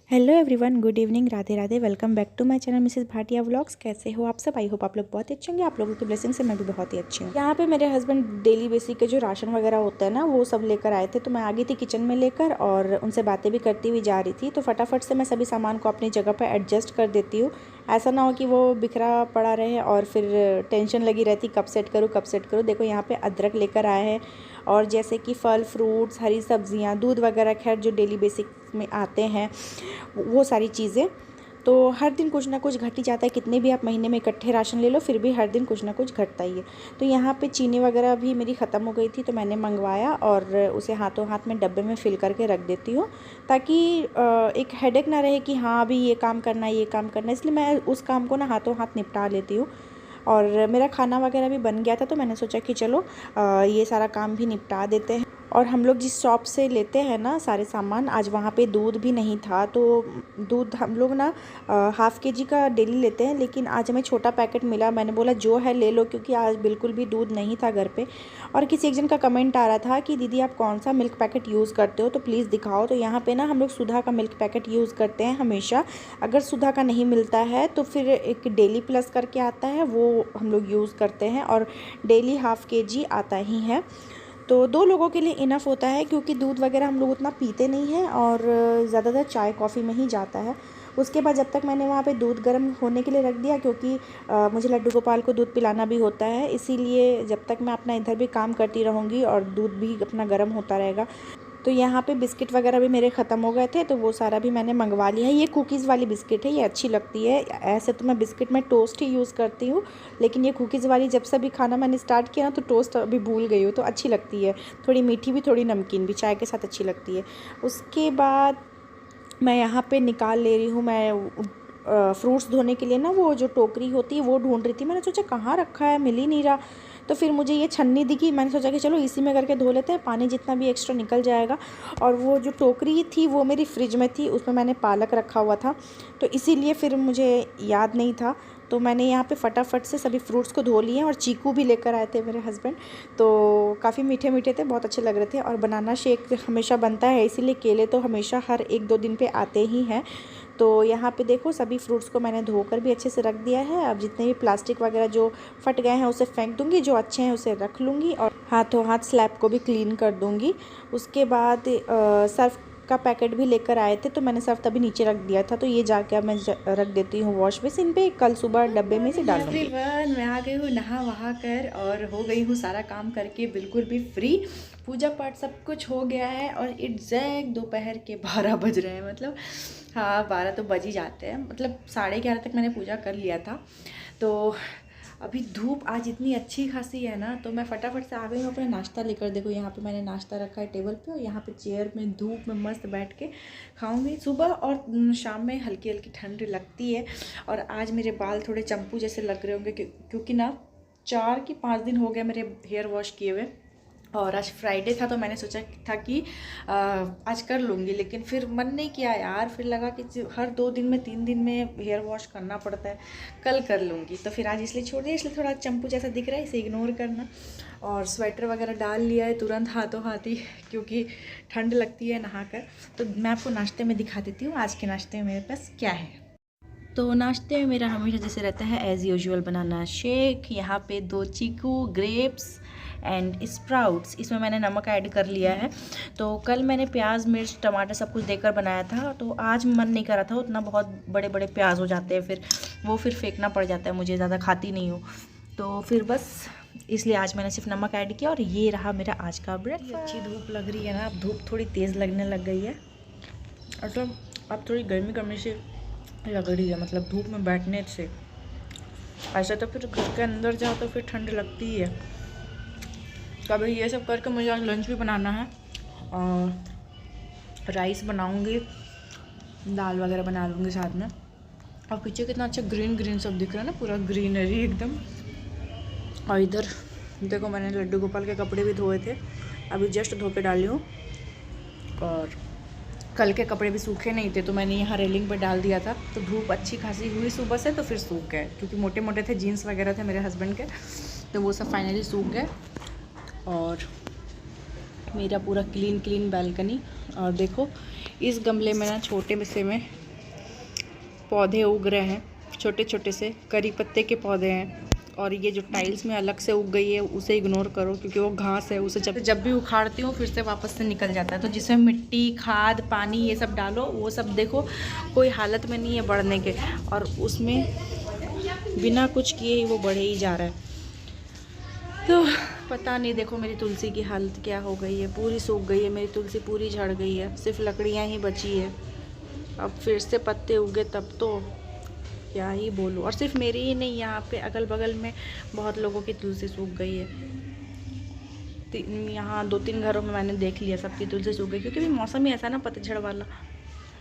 Hello everyone, good evening, Radhe Radhe. Welcome back to my channel Mrs Bhatia vlogs. कैसे हो आप सब? आई होप आप लोग बहुत अच्छे होंगे। आप लोगों की ब्लेसिंग से मैं भी बहुत ही अच्छी हूँ। यहाँ पे मेरे हस्बैंड डेली बेसिक के जो राशन वगैरह होता है ना, वो सब लेकर आए थे। तो मैं आ गई थी किचन में लेकर और उनसे बातें भी करती हुई जा रही थी। तो फटाफट से मैं सभी सामान को अपनी जगह पर एडजस्ट कर देती हूँ। ऐसा ना हो कि वो बिखरा पड़ा रहे और फिर टेंशन लगी रहती कब सेट करूँ कब सेट करूँ। देखो यहाँ पे अदरक लेकर आए हैं और जैसे कि फल फ्रूट्स, हरी सब्जियाँ, दूध वगैरह, खैर जो डेली बेसिक में आते हैं वो सारी चीज़ें। तो हर दिन कुछ ना कुछ घट ही जाता है। कितने भी आप महीने में इकट्ठे राशन ले लो फिर भी हर दिन कुछ ना कुछ घटता ही है। तो यहाँ पे चीनी वगैरह भी मेरी ख़त्म हो गई थी तो मैंने मंगवाया और उसे हाथों हाथ में डब्बे में फिल करके रख देती हूँ, ताकि एक हेडेक ना रहे कि हाँ अभी ये काम करना है ये काम करना है। इसलिए मैं उस काम को ना हाथों हाथ निपटा लेती हूँ। और मेरा खाना वगैरह भी बन गया था तो मैंने सोचा कि चलो ये सारा काम भी निपटा देते हैं। और हम लोग जिस शॉप से लेते हैं ना सारे सामान, आज वहाँ पे दूध भी नहीं था। तो दूध हम लोग ना हाफ़ केजी का डेली लेते हैं, लेकिन आज हमें छोटा पैकेट मिला। मैंने बोला जो है ले लो, क्योंकि आज बिल्कुल भी दूध नहीं था घर पे। और किसी एक जन का कमेंट आ रहा था कि दीदी आप कौन सा मिल्क पैकेट यूज़ करते हो, तो प्लीज़ दिखाओ। तो यहाँ पे ना हम लोग सुधा का मिल्क पैकेट यूज़ करते हैं हमेशा। अगर सुधा का नहीं मिलता है तो फिर एक डेली प्लस करके आता है, वो हम लोग यूज़ करते हैं और डेली हाफ़ केजी आता ही है। तो 2 लोगों के लिए इनफ होता है, क्योंकि दूध वगैरह हम लोग उतना पीते नहीं हैं और ज़्यादातर चाय कॉफ़ी में ही जाता है। उसके बाद जब तक मैंने वहाँ पे दूध गर्म होने के लिए रख दिया, क्योंकि मुझे लड्डू गोपाल को दूध पिलाना भी होता है, इसीलिए जब तक मैं अपना इधर भी काम करती रहूँगी और दूध भी अपना गर्म होता रहेगा। तो यहाँ पे बिस्किट वगैरह भी मेरे ख़त्म हो गए थे तो वो सारा भी मैंने मंगवा लिया है। ये कुकीज़ वाली बिस्किट है, ये अच्छी लगती है। ऐसे तो मैं बिस्किट में टोस्ट ही यूज़ करती हूँ, लेकिन ये कुकीज़ वाली जब से भी खाना मैंने स्टार्ट किया ना तो टोस्ट अभी भूल गई हूँ, तो अच्छी लगती है। थोड़ी मीठी भी थोड़ी नमकीन भी, चाय के साथ अच्छी लगती है। उसके बाद मैं यहाँ पे निकाल ले रही हूँ, मैं फ्रूट्स धोने के लिए ना वो जो टोकरी होती है वो ढूंढ रही थी। मैंने सोचा कहाँ रखा है, मिल ही नहीं रहा। तो फिर मुझे ये छन्नी दिखी, मैंने सोचा कि चलो इसी में करके धो लेते हैं, पानी जितना भी एक्स्ट्रा निकल जाएगा। और वो जो टोकरी थी वो मेरी फ्रिज में थी, उसमें मैंने पालक रखा हुआ था, तो इसीलिए फिर मुझे याद नहीं था। तो मैंने यहाँ पे फटाफट से सभी फ्रूट्स को धो लिए और चीकू भी लेकर आए थे मेरे हस्बैंड, तो काफ़ी मीठे मीठे थे, बहुत अच्छे लग रहे थे। और बनाना शेक हमेशा बनता है, इसीलिए केले तो हमेशा हर 1-2 दिन पे आते ही हैं। तो यहाँ पे देखो सभी फ्रूट्स को मैंने धोकर भी अच्छे से रख दिया है। अब जितने भी प्लास्टिक वगैरह जो फट गए हैं उसे फेंक दूँगी, जो अच्छे हैं उसे रख लूँगी और हाथों हाथ स्लैब को भी क्लीन कर दूँगी। उसके बाद सर्फ़ का पैकेट भी लेकर आए थे तो मैंने सर्फ तभी नीचे रख दिया था, तो ये जाके अब मैं रख देती हूँ वॉश बेसिन पे, कल सुबह डब्बे में से डाल दूँगी। एवरीवन, मैं आ गई हूँ नहा वहा कर और हो गई हूँ सारा काम करके बिल्कुल भी फ्री। पूजा पाठ सब कुछ हो गया है और एग्जैक्ट दोपहर के 12 बज रहे हैं। मतलब हाँ 12 तो बज ही जाते हैं, मतलब 11:30 तक मैंने पूजा कर लिया था। तो अभी धूप आज इतनी अच्छी खासी है ना, तो मैं फटाफट से आ गई हूँ अपना नाश्ता लेकर। देखो यहाँ पे मैंने नाश्ता रखा है टेबल पे और यहाँ पे चेयर में धूप में मस्त बैठ के खाऊंगी। सुबह और शाम में हल्की हल्की ठंड लगती है। और आज मेरे बाल थोड़े चंपू जैसे लग रहे होंगे, क्योंकि ना 4 कि 5 दिन हो गए मेरे हेयर वॉश किए हुए, और आज फ्राइडे था तो मैंने सोचा था कि आज कर लूँगी, लेकिन फिर मन नहीं किया यार। फिर लगा कि हर 2 दिन में 3 दिन में हेयर वॉश करना पड़ता है, कल कर लूँगी। तो फिर आज इसलिए छोड़ दिया, इसलिए थोड़ा चंपू जैसा दिख रहा है, इसे इग्नोर करना। और स्वेटर वगैरह डाल लिया है तुरंत हाथों हाथ ही, क्योंकि ठंड लगती है नहाकर। तो मैं आपको नाश्ते में दिखा देती हूँ आज के नाश्ते में मेरे पास क्या है। तो नाश्ते में मेरा हमेशा जैसे रहता है एज़ यूजुअल बनाना शेक। यहाँ पे 2 चीकू, ग्रेप्स एंड स्प्राउट्स, इसमें मैंने नमक ऐड कर लिया है। तो कल मैंने प्याज मिर्च टमाटर सब कुछ देकर बनाया था, तो आज मन नहीं कर रहा था उतना, बहुत बड़े बड़े प्याज हो जाते हैं, फिर वो फिर फेंकना पड़ जाता है, मुझे ज़्यादा खाती नहीं हूँ। तो फिर बस इसलिए आज मैंने सिर्फ नमक ऐड किया और ये रहा मेरा आज का ब्रेकफास्ट। अच्छी धूप लग रही है ना, अब धूप थोड़ी तेज़ लगने लग गई है, मतलब अब थोड़ी गर्मी करने से लग रही है, मतलब धूप में बैठने से। ऐसा तो फिर घर के अंदर जाओ तो फिर ठंड लगती ही है। कभी ये सब करके मुझे आज लंच भी बनाना है और राइस बनाऊंगी, दाल वगैरह बना लूँगी साथ में। और पीछे कितना अच्छा ग्रीन ग्रीन सब दिख रहा है ना, पूरा ग्रीनरी एकदम। और इधर देखो मैंने लड्डू गोपाल के कपड़े भी धोए थे, अभी जस्ट धो के डाली हूँ। और कल के कपड़े भी सूखे नहीं थे तो मैंने यहाँ रेलिंग पर डाल दिया था, तो धूप अच्छी खासी हुई सुबह से, तो फिर सूख गए, क्योंकि मोटे मोटे थे, जीन्स वगैरह थे मेरे हस्बैंड के, तो वो सब फाइनली सूख गए। और मेरा पूरा क्लीन क्लीन बालकनी। और देखो इस गमले में ना छोटे से में पौधे उग रहे हैं, छोटे छोटे से करी पत्ते के पौधे हैं। और ये जो टाइल्स में अलग से उग गई है उसे इग्नोर करो, क्योंकि वो घास है, उसे जब भी उखाड़ती हूँ फिर से वापस से निकल जाता है। तो जिसमें मिट्टी, खाद, पानी ये सब डालो, वो सब देखो कोई हालत में नहीं है बढ़ने के, और उसमें बिना कुछ किए ही वो बढ़े ही जा रहा है। तो पता नहीं, देखो मेरी तुलसी की हालत क्या हो गई है, पूरी सूख गई है मेरी तुलसी, पूरी झड़ गई है, सिर्फ लकड़ियाँ ही बची है। अब फिर से पत्ते उगे तब तो क्या ही बोलूँ। और सिर्फ मेरी ही नहीं, यहाँ पे अगल बगल में बहुत लोगों की तुलसी सूख गई है। यहाँ 2-3 घरों में मैंने देख लिया, सबकी तुलसी सूख गई, क्योंकि भी मौसम ही ऐसा ना पतझड़ वाला।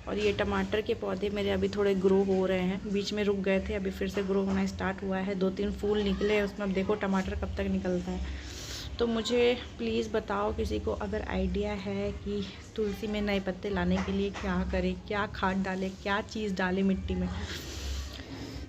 और ये टमाटर के पौधे मेरे अभी थोड़े ग्रो हो रहे हैं, बीच में रुक गए थे, अभी फिर से ग्रो होना स्टार्ट हुआ है। 2-3 फूल निकले हैं उसमें, अब देखो टमाटर कब तक निकलता है। तो मुझे प्लीज़ बताओ किसी को अगर आइडिया है कि तुलसी में नए पत्ते लाने के लिए क्या करें, क्या खाद डालें, क्या चीज़ डालें मिट्टी में।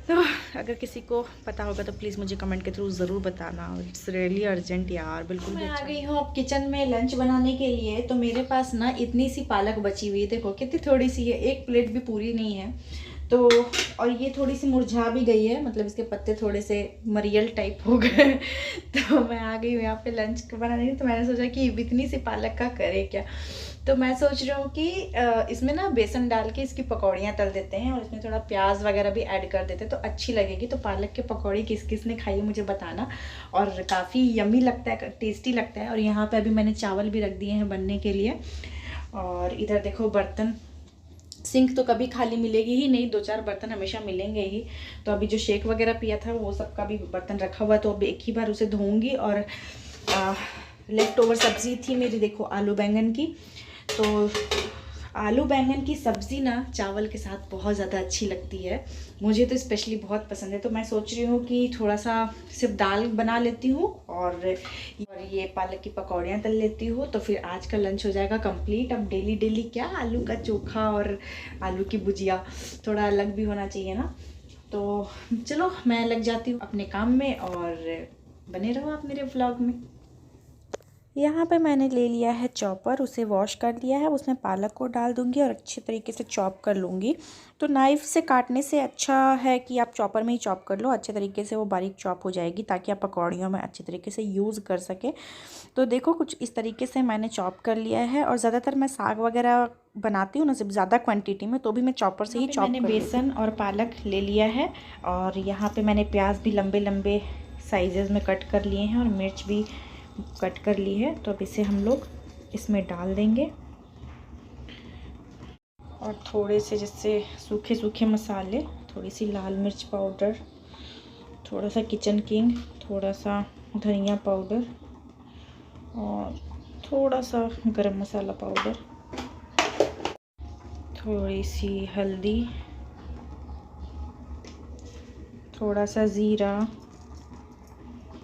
तो अगर किसी को पता होगा तो प्लीज़ मुझे कमेंट के थ्रू ज़रूर बताना। इट्स रियली अर्जेंट यार, बिल्कुल भी। मैं आ गई हूँ अब किचन में लंच बनाने के लिए। तो मेरे पास ना इतनी सी पालक बची हुई है, देखो कितनी थोड़ी सी है, एक प्लेट भी पूरी नहीं है। तो और ये थोड़ी सी मुरझा भी गई है, मतलब इसके पत्ते थोड़े से मरियल टाइप हो गए। तो मैं आ गई हूँ यहाँ पे लंच बनाने। तो मैंने सोचा कि इतनी सी पालक का करे क्या। तो मैं सोच रही हूँ कि इसमें ना बेसन डाल के इसकी पकौड़ियाँ तल देते हैं, और इसमें थोड़ा प्याज वगैरह भी ऐड कर देते हैं तो अच्छी लगेगी। तो पालक के पकौड़ी किस किस ने खाई मुझे बताना, और काफ़ी यमी लगता है, टेस्टी लगता है। और यहाँ पे अभी मैंने चावल भी रख दिए हैं बनने के लिए। और इधर देखो बर्तन, सिंक तो कभी खाली मिलेगी ही नहीं, 2-4 बर्तन हमेशा मिलेंगे ही। तो अभी जो शेक वगैरह पिया था वो सब का भी बर्तन रखा हुआ है, तो अब एक ही बार उसे धोऊंगी। और लेफ्ट ओवर सब्ज़ी थी मेरी, देखो आलू बैंगन की। तो आलू बैंगन की सब्ज़ी ना चावल के साथ बहुत ज़्यादा अच्छी लगती है, मुझे तो स्पेशली बहुत पसंद है। तो मैं सोच रही हूँ कि थोड़ा सा सिर्फ दाल बना लेती हूँ और ये पालक की पकौड़ियाँ तल लेती हूँ, तो फिर आज का लंच हो जाएगा कंप्लीट। अब डेली डेली क्या आलू का चोखा और आलू की भुजिया, थोड़ा अलग भी होना चाहिए ना। तो चलो मैं लग जाती हूँ अपने काम में, और बने रहो आप मेरे व्लॉग में। यहाँ पे मैंने ले लिया है चॉपर, उसे वॉश कर लिया है, उसमें पालक को डाल दूँगी और अच्छी तरीके से चॉप कर लूँगी। तो नाइफ़ से काटने से अच्छा है कि आप चॉपर में ही चॉप कर लो, अच्छे तरीके से वो बारीक चॉप हो जाएगी, ताकि आप पकौड़ियों में अच्छी तरीके से यूज़ कर सकें। तो देखो कुछ इस तरीके से मैंने चॉप कर लिया है। और ज़्यादातर मैं साग वगैरह बनाती हूँ ना, जब ज़्यादा क्वान्टिटी में, तो भी मैं चॉपर से ही चॉप। मैंने बेसन और पालक ले लिया है, और यहाँ पर मैंने प्याज भी लंबे लंबे साइजेज़ में कट कर लिए हैं, और मिर्च भी कट कर ली है। तो अब इसे हम लोग इसमें डाल देंगे, और थोड़े से जैसे सूखे सूखे मसाले, थोड़ी सी लाल मिर्च पाउडर, थोड़ा सा किचन किंग, थोड़ा सा धनिया पाउडर, और थोड़ा सा गरम मसाला पाउडर, थोड़ी सी हल्दी, थोड़ा सा ज़ीरा,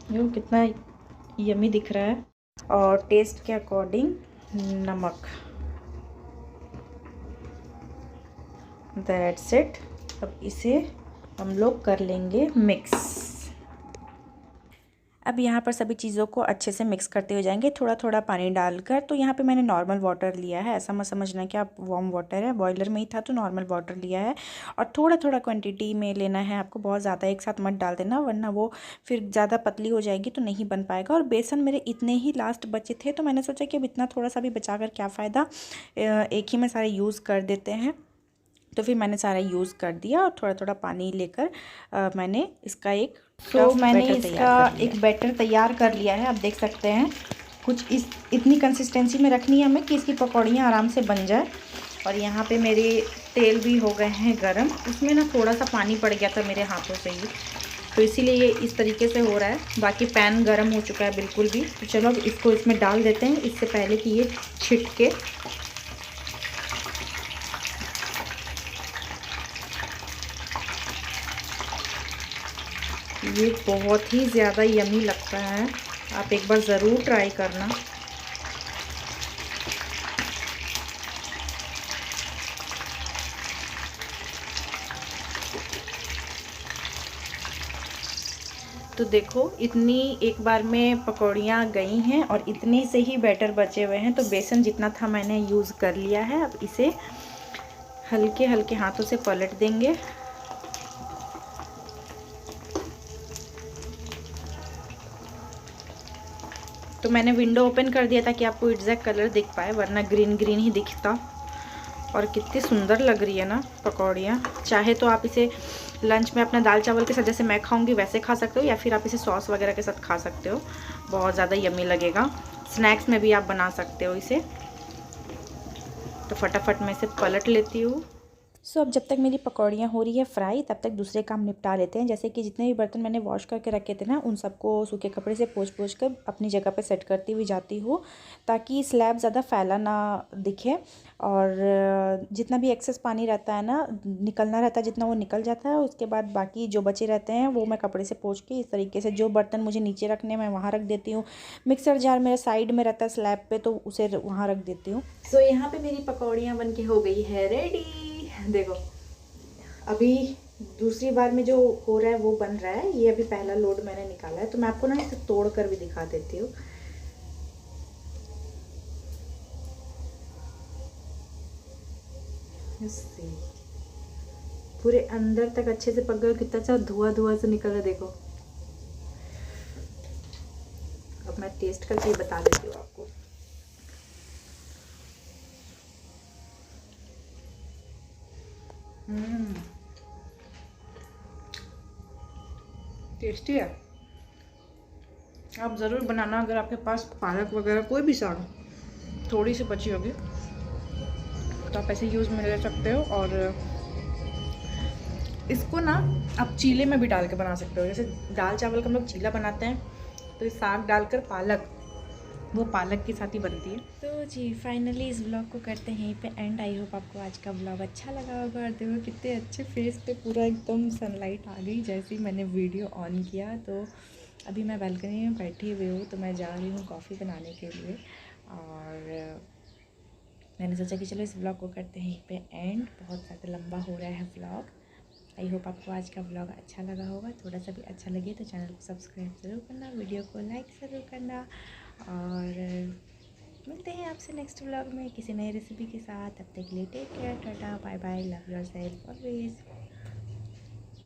देखो कितना यमी दिख रहा है, और टेस्ट के अकॉर्डिंग नमक। That's it. अब इसे हम लोग कर लेंगे मिक्स। अब यहाँ पर सभी चीज़ों को अच्छे से मिक्स करते हुए जाएंगे, थोड़ा थोड़ा पानी डालकर। तो यहाँ पे मैंने नॉर्मल वाटर लिया है, ऐसा मत समझना कि आप वार्म वाटर है, बॉयलर में ही था तो नॉर्मल वाटर लिया है। और थोड़ा थोड़ा क्वांटिटी में लेना है आपको, बहुत ज़्यादा एक साथ मत डाल देना, वरना वो फिर ज़्यादा पतली हो जाएगी तो नहीं बन पाएगा। और बेसन मेरे इतने ही लास्ट बचे थे, तो मैंने सोचा कि अब इतना थोड़ा सा भी बचा कर क्या फ़ायदा, एक ही में सारे यूज़ कर देते हैं। तो फिर मैंने सारा यूज़ कर दिया, और थोड़ा थोड़ा पानी लेकर मैंने इसका एक मैंने इसका एक बैटर तैयार कर लिया है। आप देख सकते हैं कुछ इतनी कंसिस्टेंसी में रखनी है हमें कि इसकी पकौड़ियाँ आराम से बन जाए। और यहाँ पे मेरे तेल भी हो गए हैं गरम, उसमें ना थोड़ा सा पानी पड़ गया था मेरे हाथों से ही, तो इसीलिए ये इस तरीके से हो रहा है। बाकी पैन गरम हो चुका है बिल्कुल भी। तो चलो अब इसको इसमें डाल देते हैं, इससे पहले कि ये छिटके। ये बहुत ही ज़्यादा यमी लगता है, आप एक बार ज़रूर ट्राई करना। तो देखो इतनी एक बार में पकौड़ियाँ गई हैं और इतने से ही बैटर बचे हुए हैं। तो बेसन जितना था मैंने यूज़ कर लिया है। अब इसे हल्के हल्के हाथों से पलट देंगे। तो मैंने विंडो ओपन कर दिया ताकि आपको एग्जैक्ट कलर दिख पाए, वरना ग्रीन ग्रीन ही दिखता। और कितनी सुंदर लग रही है ना पकौड़ियाँ। चाहे तो आप इसे लंच में अपना दाल चावल के साथ, जैसे मैं खाऊंगी वैसे खा सकते हो, या फिर आप इसे सॉस वगैरह के साथ खा सकते हो। बहुत ज़्यादा यम्मी लगेगा। स्नैक्स में भी आप बना सकते हो इसे। तो फटाफट मैं इसे पलट लेती हूँ। सो अब जब तक मेरी पकौड़ियाँ हो रही है फ्राई, तब तक दूसरे काम निपटा लेते हैं। जैसे कि जितने भी बर्तन मैंने वॉश करके रखे थे ना, उन सबको सूखे कपड़े से पोंछ कर अपनी जगह पे सेट करती हुई जाती हूँ, ताकि स्लैब ज़्यादा फैला ना दिखे। और जितना भी एक्सेस पानी रहता है ना, निकलना रहता है, जितना वो निकल जाता है। उसके बाद बाकी जो बचे रहते हैं वो मैं कपड़े से पोंछ के इस तरीके से, जो बर्तन मुझे नीचे रखने मैं वहाँ रख देती हूँ। मिक्सर जार मेरे साइड में रहता है स्लैब पे, तो उसे वहाँ रख देती हूँ। सो यहाँ पे मेरी पकौड़ियाँ बन के हो गई है रेडी। देखो अभी दूसरी बार में जो हो रहा है वो बन रहा है। ये अभी पहला लोड मैंने निकाला है, तो मैं आपको ना इसे तोड़ कर भी दिखा देती हूँ। पूरे अंदर तक अच्छे से पक गया। कितना अच्छा धुआं धुआं से निकल रहा है, देखो। अब मैं टेस्ट करके बता देती हूँ आपको। टेस्टी है। आप ज़रूर बनाना। अगर आपके पास पालक वगैरह कोई भी साग थोड़ी सी बची होगी तो आप ऐसे यूज़ में ले सकते हो। और इसको ना आप चीले में भी डाल के बना सकते हो। जैसे दाल चावल का हम लोग चीला बनाते हैं, तो इस साग डालकर पालक, वो पालक के साथ ही बनती है। तो जी फाइनली इस ब्लॉग को करते हैं यहीं पे एंड। आई होप आपको आज का ब्लॉग अच्छा लगा होगा। और देखो कितने अच्छे फेस पे पूरा एकदम सनलाइट आ गई जैसे ही मैंने वीडियो ऑन किया। तो अभी मैं बालकनी में बैठी हुई हूँ, तो मैं जा रही हूँ कॉफ़ी बनाने के लिए। और मैंने सोचा कि चलो इस ब्लॉग को करते हैं यहीं पे एंड। बहुत ज़्यादा लंबा हो रहा है ब्लॉग। आई होप आपको आज का ब्लॉग अच्छा लगा होगा। थोड़ा सा भी अच्छा लगे तो चैनल को सब्सक्राइब ज़रूर करना, वीडियो को लाइक ज़रूर करना। और मिलते हैं आपसे नेक्स्ट ब्लॉग में किसी नई रेसिपी के साथ। तब तक के लिए take care, tata, bye bye, love yourself always.